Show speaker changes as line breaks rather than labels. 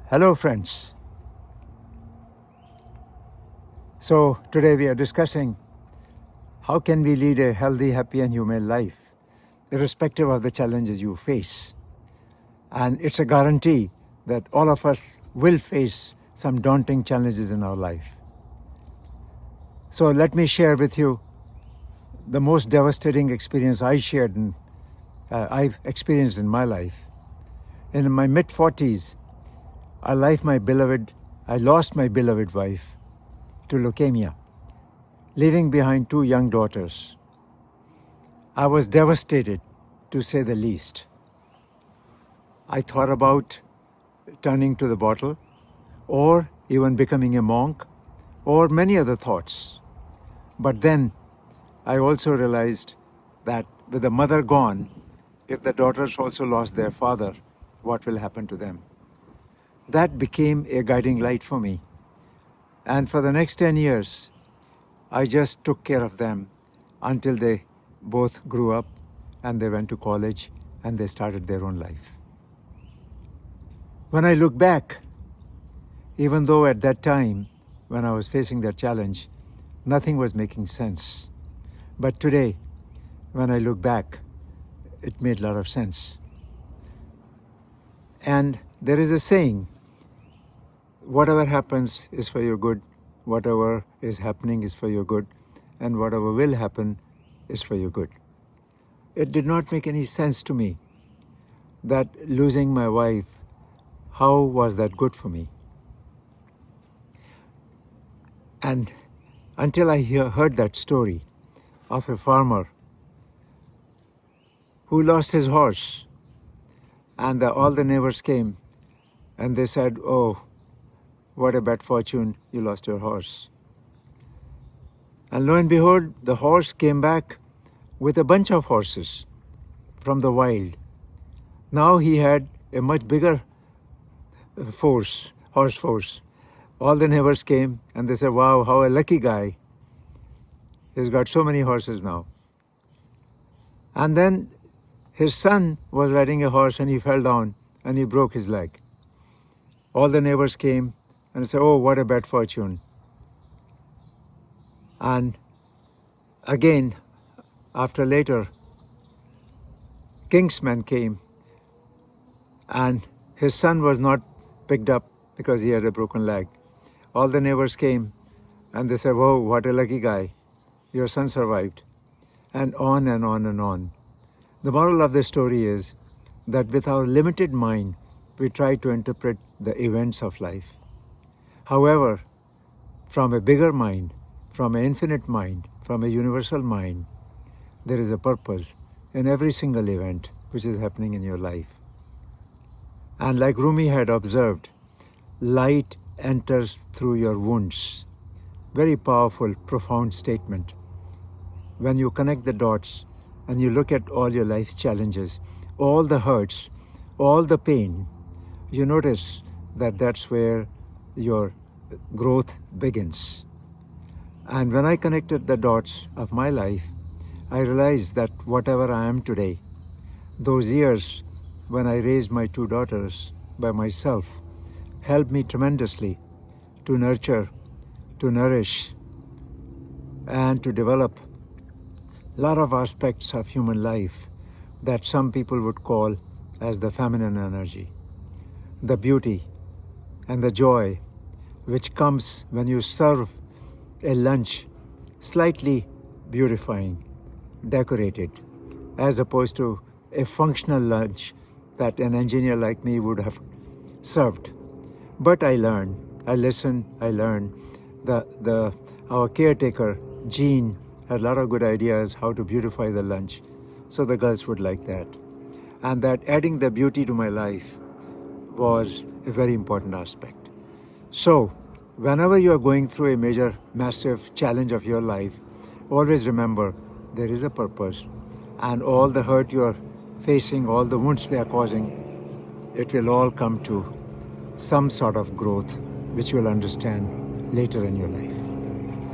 Hello, friends. So, today we are discussing how can we lead a healthy, happy, and humane life, irrespective of the challenges you face. And it's a guarantee that all of us will face some daunting challenges in our life. So, let me share with you the most devastating experience I've experienced in my life. In my mid-40s, I lost my beloved wife to leukemia, leaving behind 2 young daughters. I was devastated, to say the least. I thought about turning to the bottle, or even becoming a monk, or many other thoughts. But then I also realized that with the mother gone, if the daughters also lost their father, what will happen to them? That became a guiding light for me. And for the next 10 years, I just took care of them until they both grew up and they went to college and they started their own life. When I look back, even though at that time, when I was facing that challenge, nothing was making sense. But today, when I look back, it made a lot of sense. And there is a saying, whatever happens is for your good, whatever is happening is for your good, and whatever will happen is for your good. It did not make any sense to me that losing my wife, how was that good for me? And until I heard that story of a farmer who lost his horse, and all the neighbors came and they said, "Oh, what a bad fortune, you lost your horse." And lo and behold, the horse came back with a bunch of horses from the wild. Now he had a much bigger horse force. All the neighbors came and they said, "Wow, how a lucky guy. He's got so many horses now." And then his son was riding a horse and he fell down and he broke his leg. All the neighbors came and said, "Oh, what a bad fortune." And again, after later, king's man came and his son was not picked up because he had a broken leg. All the neighbors came and they said, "Whoa, what a lucky guy. Your son survived." And on and on and on. The moral of the story is that with our limited mind, we try to interpret the events of life. However, from a bigger mind, from an infinite mind, from a universal mind, there is a purpose in every single event which is happening in your life. And like Rumi had observed, light enters through your wounds. Very powerful, profound statement. When you connect the dots and you look at all your life's challenges, all the hurts, all the pain, you notice that that's where your growth begins. And when I connected the dots of my life, I realized that whatever I am today, those years when I raised my 2 daughters by myself, helped me tremendously to nurture, to nourish, and to develop a lot of aspects of human life that some people would call as the feminine energy. The beauty and the joy which comes when you serve a lunch slightly beautifying, decorated, as opposed to a functional lunch that an engineer like me would have served. But I learned, I listened, I learned. Our caretaker, Jean, had a lot of good ideas how to beautify the lunch, so the girls would like that. And that adding the beauty to my life was a very important aspect. So, whenever you are going through a major, massive challenge of your life, always remember there is a purpose, and all the hurt you are facing, all the wounds they are causing, it will all come to some sort of growth which you will understand later in your life.